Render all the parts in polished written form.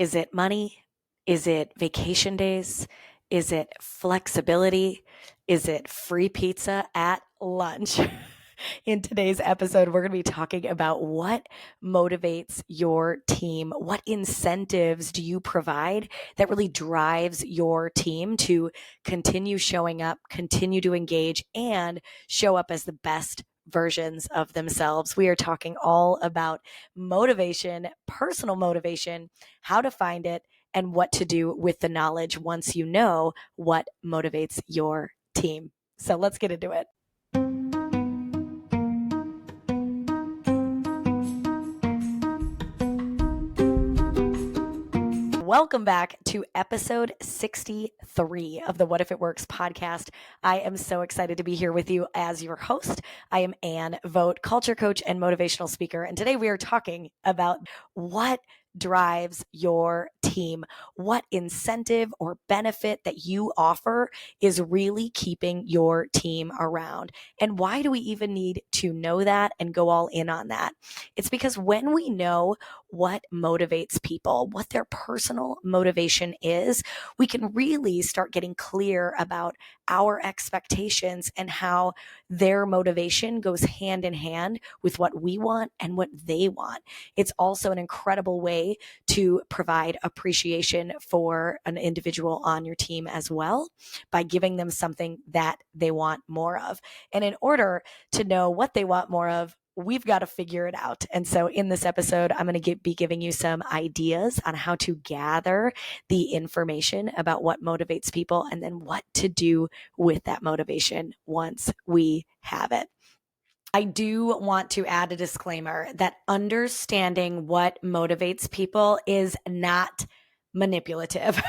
Is it money? Is it vacation days? Is it flexibility? Is it free pizza at lunch? In today's episode, we're going to be talking about what motivates your team. What incentives do you provide that really drives your team to continue showing up, continue to engage, and show up as the best versions of themselves? We are talking all about motivation, personal motivation, how to find it, and what to do with the knowledge once you know what motivates your team. So let's get into it. Welcome back to episode 63 of the What If It Works podcast. I am so excited to be here with you as your host. I am Ann Vogt, culture coach and motivational speaker. And today we are talking about what drives your team. What incentive or benefit that you offer is really keeping your team around. And why do we even need to know that and go all in on that? It's because when we know what motivates people, what their personal motivation is, we can really start getting clear about our expectations and how their motivation goes hand in hand with what we want and what they want. It's also an incredible way to provide appreciation for an individual on your team as well by giving them something that they want more of. And in order to know what they want more of, we've got to figure it out. And so in this episode, I'm going to be giving you some ideas on how to gather the information about what motivates people and then what to do with that motivation once we have it. I do want to add a disclaimer that understanding what motivates people is not manipulative.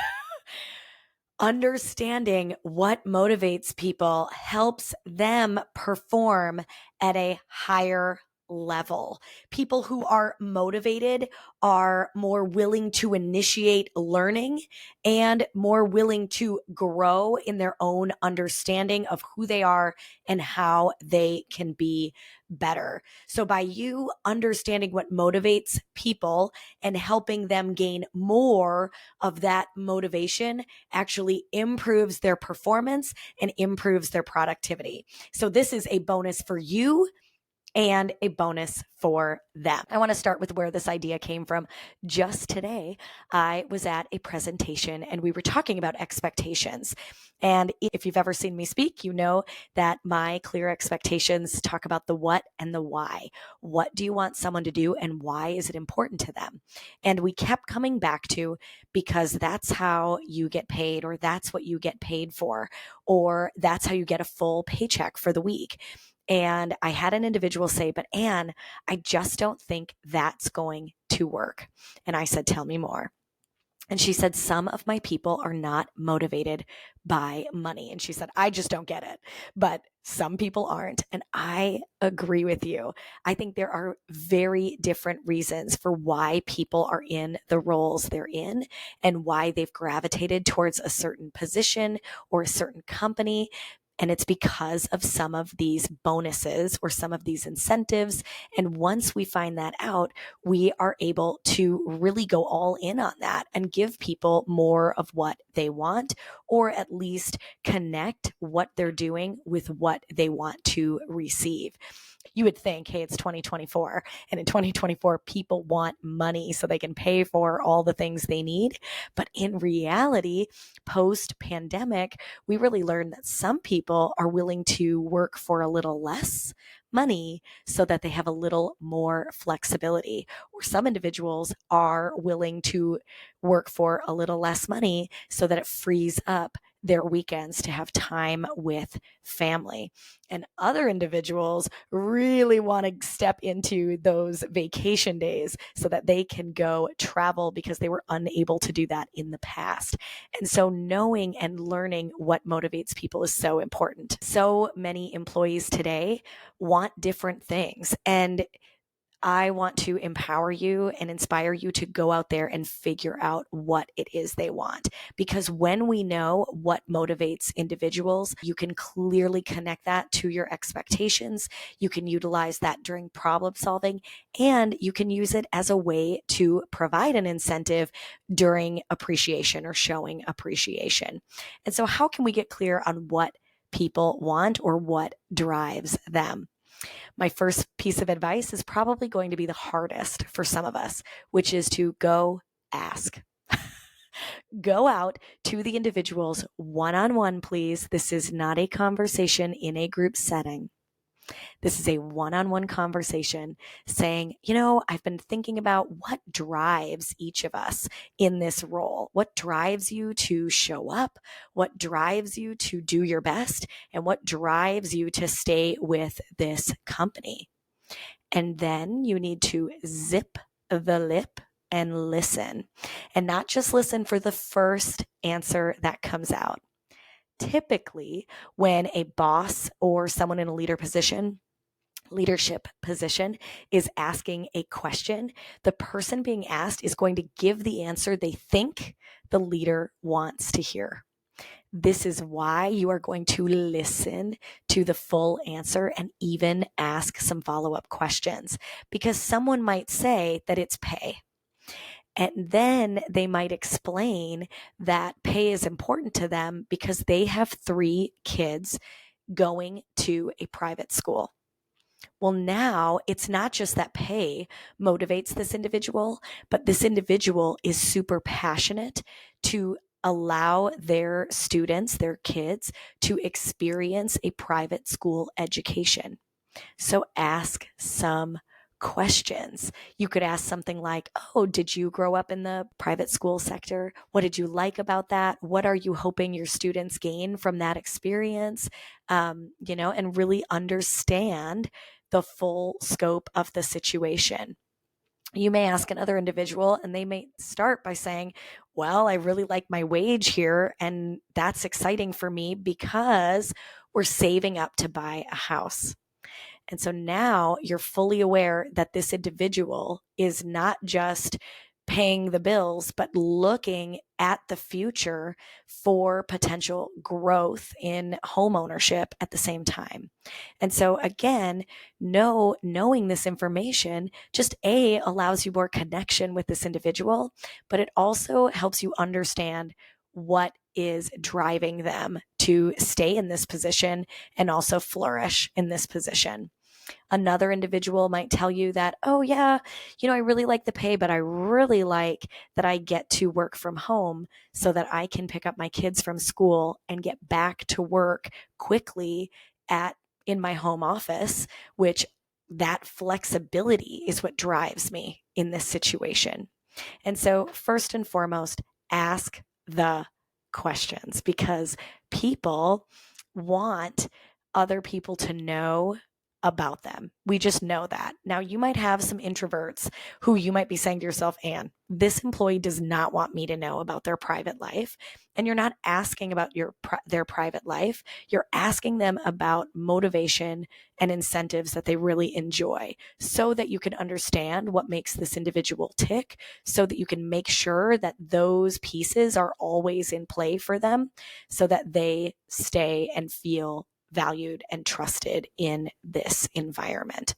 Understanding what motivates people helps them perform at a higher level. People who are motivated are more willing to initiate learning and more willing to grow in their own understanding of who they are and how they can be better. So by you understanding what motivates people and helping them gain more of that motivation actually improves their performance and improves their productivity. So this is a bonus for you and a bonus for them. I want to start with where this idea came from. Just today, I was at a presentation and we were talking about expectations. And if you've ever seen me speak, you know that my clear expectations talk about the what and the why. What do you want someone to do and why is it important to them? And we kept coming back to because that's how you get paid, or that's what you get paid for, or that's how you get a full paycheck for the week. And I had an individual say, but Ann, I just don't think that's going to work. And I said, tell me more. And she said, some of my people are not motivated by money. And she said, I just don't get it. But some people aren't. And I agree with you. I think there are very different reasons for why people are in the roles they're in and why they've gravitated towards a certain position or a certain company. And it's because of some of these bonuses or some of these incentives. And once we find that out, we are able to really go all in on that and give people more of what they want, or at least connect what they're doing with what they want to receive. You would think, hey, it's 2024. And in 2024, people want money so they can pay for all the things they need. But in reality, post-pandemic, we really learned that some people are willing to work for a little less money so that they have a little more flexibility. Or some individuals are willing to work for a little less money so that it frees up their weekends to have time with family. And other individuals really want to step into those vacation days so that they can go travel because they were unable to do that in the past. And so knowing and learning what motivates people is so important. So many employees today want different things. And I want to empower you and inspire you to go out there and figure out what it is they want. Because when we know what motivates individuals, you can clearly connect that to your expectations. You can utilize that during problem solving, and you can use it as a way to provide an incentive during appreciation or showing appreciation. And so, how can we get clear on what people want or what drives them? My first piece of advice is probably going to be the hardest for some of us, which is to go ask. Go out to the individuals one-on-one, please. This is not a conversation in a group setting. This is a one-on-one conversation saying, I've been thinking about what drives each of us in this role. What drives you to show up? What drives you to do your best? And what drives you to stay with this company? And then you need to zip the lip and listen. And not just listen for the first answer that comes out. Typically, when a boss or someone in a leadership position is asking a question, the person being asked is going to give the answer they think the leader wants to hear. This is why you are going to listen to the full answer and even ask some follow-up questions, because someone might say that it's pay. And then they might explain that pay is important to them because they have 3 kids going to a private school. Well, now it's not just that pay motivates this individual, but this individual is super passionate to allow their students, their kids, to experience a private school education. So ask some questions. You could ask something like, oh, did you grow up in the private school sector? What did you like about that? What are you hoping your students gain from that experience? And really understand the full scope of the situation. You may ask another individual and they may start by saying, well, I really like my wage here, and that's exciting for me because we're saving up to buy a house. And so now you're fully aware that this individual is not just paying the bills, but looking at the future for potential growth in home ownership at the same time. And so again, knowing this information just allows you more connection with this individual, but it also helps you understand what is driving them to stay in this position and also flourish in this position. Another individual might tell you that, oh yeah, I really like the pay, but I really like that I get to work from home so that I can pick up my kids from school and get back to work quickly in my home office, which that flexibility is what drives me in this situation. And so first and foremost, ask the questions, because people want other people to know about them. We just know that. Now, you might have some introverts who you might be saying to yourself, Anne, this employee does not want me to know about their private life. And you're not asking about their private life. You're asking them about motivation and incentives that they really enjoy, so that you can understand what makes this individual tick, so that you can make sure that those pieces are always in play for them, so that they stay and feel valued and trusted in this environment.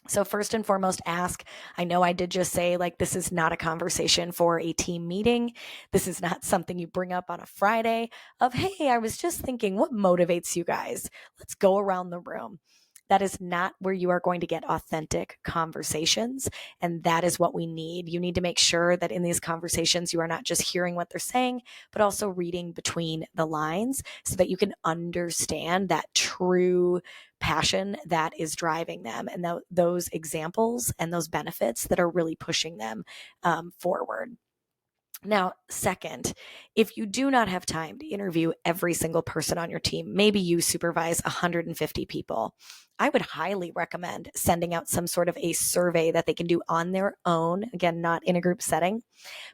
So first and foremost, ask. I know I did just say, this is not a conversation for a team meeting. This is not something you bring up on a Friday of, hey, I was just thinking, what motivates you guys? Let's go around the room. That is not where you are going to get authentic conversations. And that is what we need. You need to make sure that in these conversations, you are not just hearing what they're saying, but also reading between the lines, so that you can understand that true passion that is driving them, and those examples and those benefits that are really pushing them forward. Now, second, if you do not have time to interview every single person on your team, maybe you supervise 150 people, I would highly recommend sending out some sort of a survey that they can do on their own, again, not in a group setting.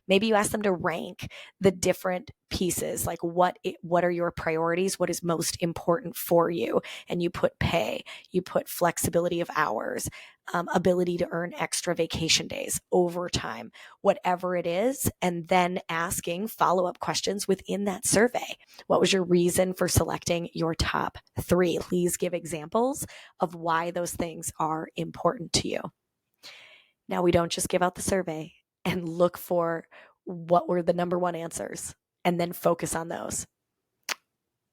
Maybe you ask them to rank the different pieces, like what are your priorities, what is most important for you, and you put pay, you put flexibility of hours, ability to earn extra vacation days, overtime, whatever it is, and then asking follow-up questions within that survey. What was your reason for selecting your top 3? Please give examples of why those things are important to you. Now, we don't just give out the survey and look for what were the number 1 answers and then focus on those.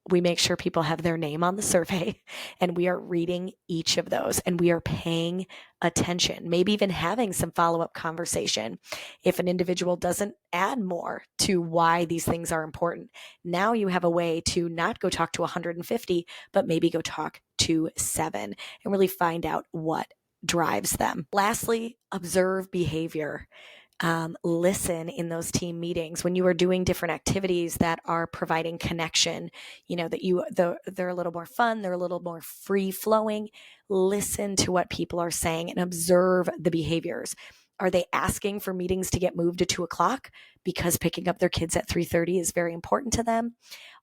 We make sure people have their name on the survey, and we are reading each of those, and we are paying attention, maybe even having some follow-up conversation. If an individual doesn't add more to why these things are important, now you have a way to not go talk to 150, but maybe go talk to 7 and really find out what drives them. Lastly, observe behavior. Listen in those team meetings when you are doing different activities that are providing connection, that they're a little more fun, they're a little more free flowing. Listen to what people are saying and observe the behaviors. Are they asking for meetings to get moved to 2:00 because picking up their kids at 3:30 is very important to them?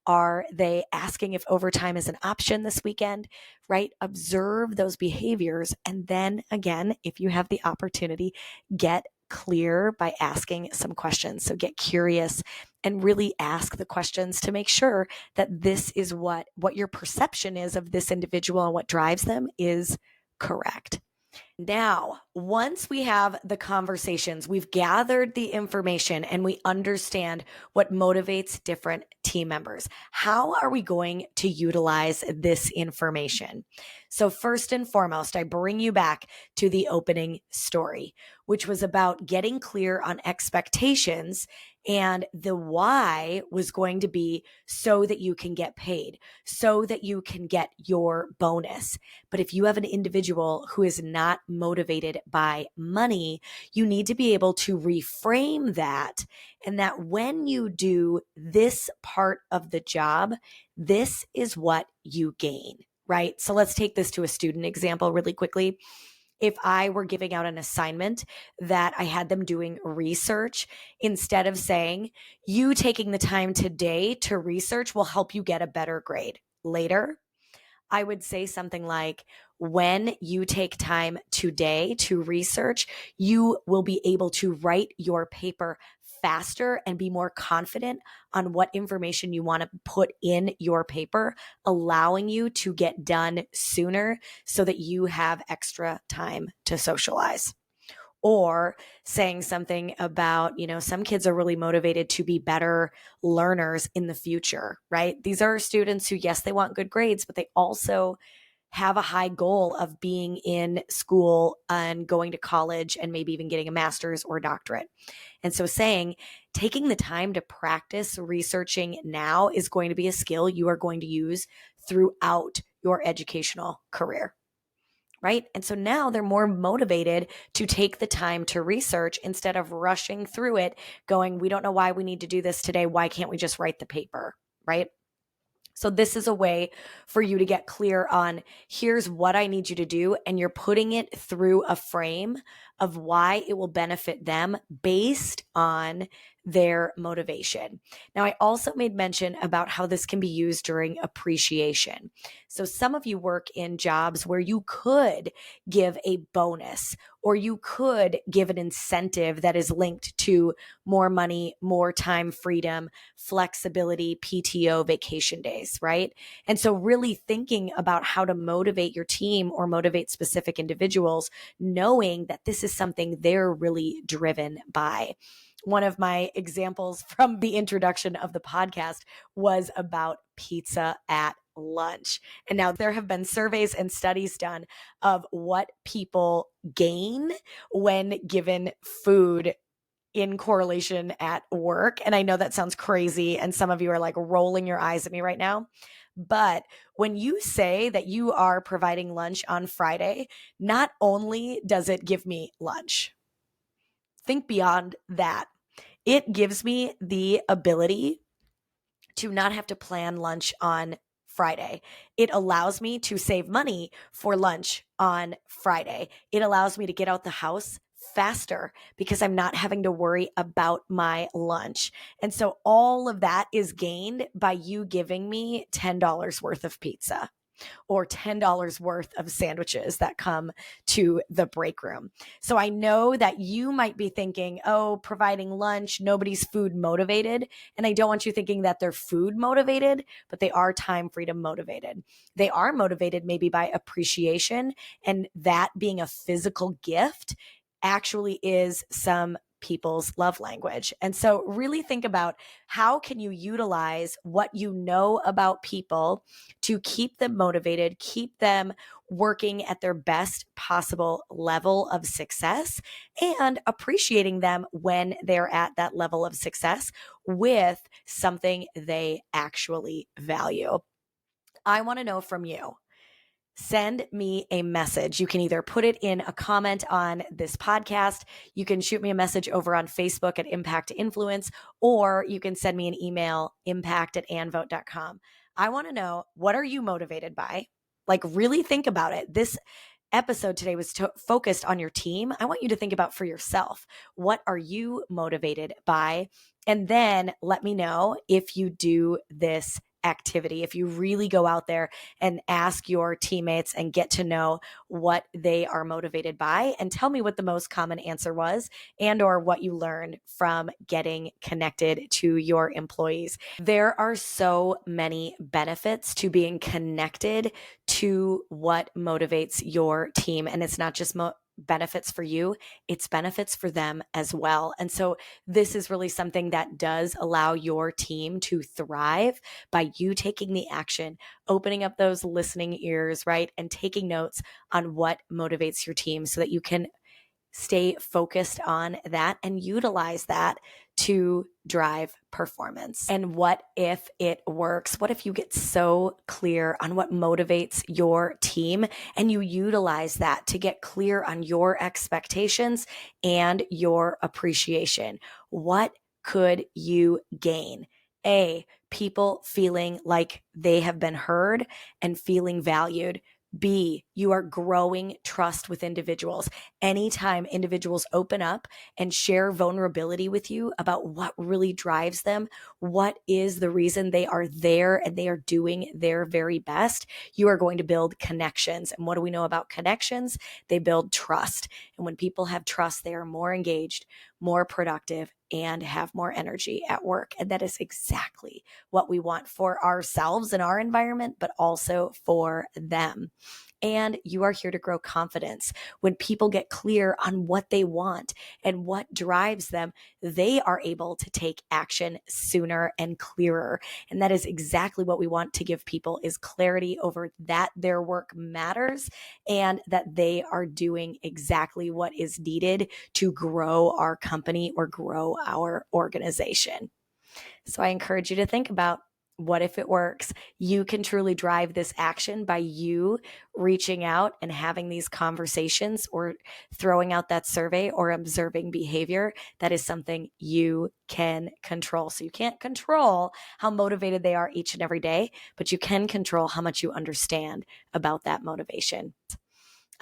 Are they asking if overtime is an option this weekend, right? Observe those behaviors. And then again, if you have the opportunity, get clear by asking some questions. So get curious and really ask the questions to make sure that this is what your perception is of this individual and what drives them is correct. Now, once we have the conversations, we've gathered the information and we understand what motivates different team members. How are we going to utilize this information? So first and foremost, I bring you back to the opening story, which was about getting clear on expectations, and the why was going to be so that you can get paid, so that you can get your bonus. But if you have an individual who is not motivated by money, you need to be able to reframe that. And that when you do this part of the job, this is what you gain, right? So let's take this to a student example really quickly. If I were giving out an assignment that I had them doing research, instead of saying, you taking the time today to research will help you get a better grade later, I would say something like, when you take time today to research, you will be able to write your paper faster and be more confident on what information you want to put in your paper, allowing you to get done sooner so that you have extra time to socialize. Or saying something about, some kids are really motivated to be better learners in the future, right? These are students who, yes, they want good grades, but they also have a high goal of being in school and going to college and maybe even getting a master's or doctorate. And so taking the time to practice researching now is going to be a skill you are going to use throughout your educational career. Right? And so now they're more motivated to take the time to research instead of rushing through it, going, we don't know why we need to do this today. Why can't we just write the paper? Right? So this is a way for you to get clear on, here's what I need you to do. And you're putting it through a frame of why it will benefit them based on their motivation. Now, I also made mention about how this can be used during appreciation. So some of you work in jobs where you could give a bonus or you could give an incentive that is linked to more money, more time freedom, flexibility, PTO, vacation days, right? And so really thinking about how to motivate your team or motivate specific individuals, knowing that this is something they're really driven by. One of my examples from the introduction of the podcast was about pizza at lunch. And now there have been surveys and studies done of what people gain when given food in correlation at work. And I know that sounds crazy, and some of you are like rolling your eyes at me right now. But when you say that you are providing lunch on Friday, not only does it give me lunch, think beyond that. It gives me the ability to not have to plan lunch on Friday. It allows me to save money for lunch on Friday. It allows me to get out the house faster because I'm not having to worry about my lunch. And so all of that is gained by you giving me $10 worth of pizza or $10 worth of sandwiches that come to the break room. So I know that you might be thinking, oh, providing lunch, nobody's food motivated. And I don't want you thinking that they're food motivated, but they are time freedom motivated. They are motivated maybe by appreciation, and that being a physical gift actually is some people's love language. And so really think about how can you utilize what you know about people to keep them motivated, keep them working at their best possible level of success, and appreciating them when they're at that level of success with something they actually value. I want to know from you. Send me a message. You can either put it in a comment on this podcast, you can shoot me a message over on Facebook at Impact Influence, or you can send me an email, impact@anvote.com. I want to know, what are you motivated by? Like, really think about it. This episode today was focused on your team. I want you to think about for yourself, what are you motivated by? And then let me know if you do this activity, if you really go out there and ask your teammates and get to know what they are motivated by, and tell me what the most common answer was, and or what you learned from getting connected to your employees. There are so many benefits to being connected to what motivates your team, and it's not just benefits for you, it's benefits for them as well. And so this is really something that does allow your team to thrive by you taking the action, opening up those listening ears, right? And taking notes on what motivates your team so that you can stay focused on that and utilize that to drive performance. And what if it works? What if you get so clear on what motivates your team and you utilize that to get clear on your expectations and your appreciation? What could you gain? A, people feeling like they have been heard and feeling valued. B, you are growing trust with individuals. Anytime individuals open up and share vulnerability with you about what really drives them, what is the reason they are there and they are doing their very best, you are going to build connections. And what do we know about connections? They build trust. And when people have trust, they are more engaged, more productive, and have more energy at work. And that is exactly what we want for ourselves and our environment, but also for them. And you are here to grow confidence. When people get clear on what they want and what drives them, they are able to take action sooner and clearer. And that is exactly what we want to give people, is clarity over that their work matters and that they are doing exactly what is needed to grow our company or grow our organization. So I encourage you to think about, what if it works? You can truly drive this action by you reaching out and having these conversations, or throwing out that survey, or observing behavior. That is something you can control. So you can't control how motivated they are each and every day, but you can control how much you understand about that motivation.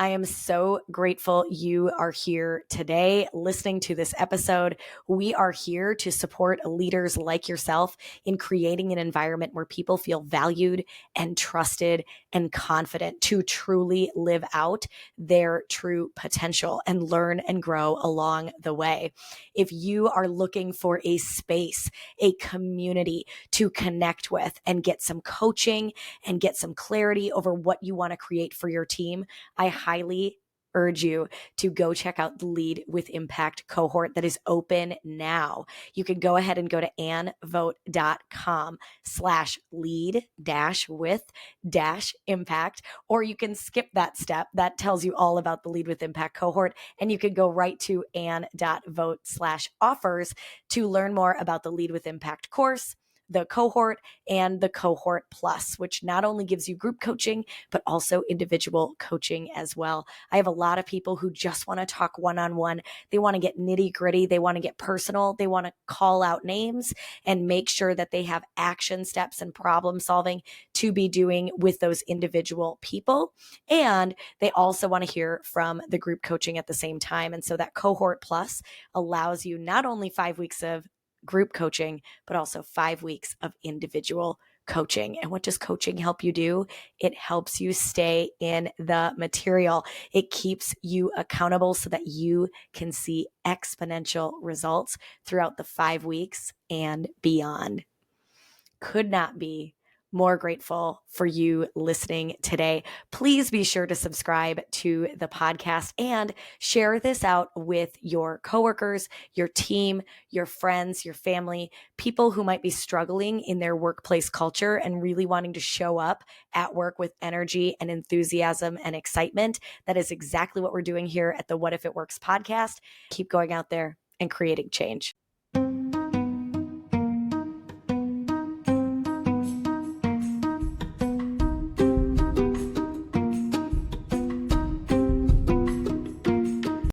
I am so grateful you are here today listening to this episode. We are here to support leaders like yourself in creating an environment where people feel valued and trusted and confident to truly live out their true potential and learn and grow along the way. If you are looking for a space, a community to connect with and get some coaching and get some clarity over what you want to create for your team, I highly urge you to go check out the Lead with Impact cohort that is open now. You can go ahead and go to anvote.com/lead-with-impact, or you can skip that step. That tells you all about the Lead with Impact cohort, and you can go right to ann.vote/offers to learn more about the Lead with Impact course, the cohort and the cohort plus, which not only gives you group coaching, but also individual coaching as well. I have a lot of people who just want to talk one-on-one. They want to get nitty gritty. They want to get personal. They want to call out names and make sure that they have action steps and problem solving to be doing with those individual people. And they also want to hear from the group coaching at the same time. And so that cohort plus allows you not only 5 weeks of group coaching, but also 5 weeks of individual coaching. And what does coaching help you do? It helps you stay in the material. It keeps you accountable so that you can see exponential results throughout the 5 weeks and beyond. Could not be more grateful for you listening today. Please be sure to subscribe to the podcast and share this out with your coworkers, your team, your friends, your family, people who might be struggling in their workplace culture and really wanting to show up at work with energy and enthusiasm and excitement. That is exactly what we're doing here at the What If It Works podcast. Keep going out there and creating change.